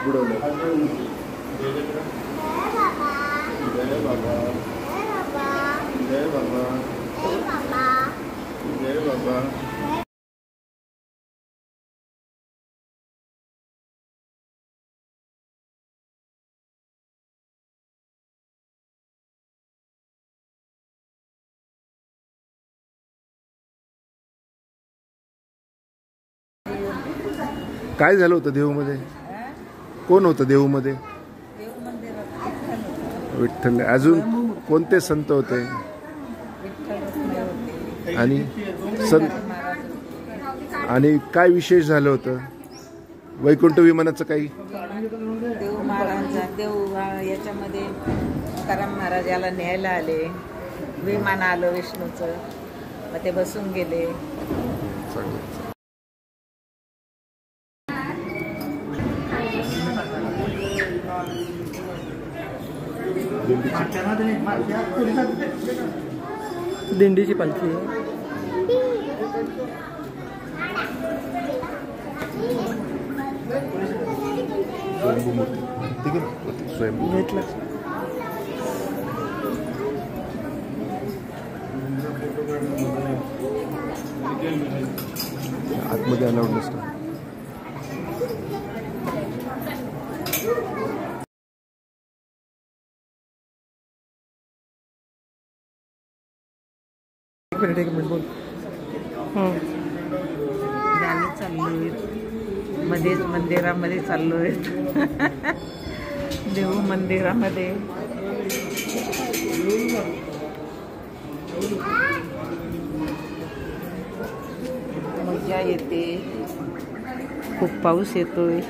बुडवलं. जय बाबा, जय बाबा, जय बाबा. काय झालं होतं देऊमध्ये? कोण होतं देऊमध्ये? विठ्ठल. अजून कोणते संत होते? आणि आणि काय विशेष झालं होतं? वैकुंठ विमानाचं काही? देव महाराजांचा देव याच्यामध्ये तुकाराम महाराज याला न्यायला आले. विमान आलं विष्णूचं, मग ते बसून गेले. दिंडीची पालखी. स्वयंभू घेतलं. आतमध्ये अलाउड नसतं. एक मिनिट बोल. गावी चाललोय, मध्येच मंदिरामध्ये चाललोय. देव मंदिरामध्ये. मजा येते, खूप पाऊस येतोय.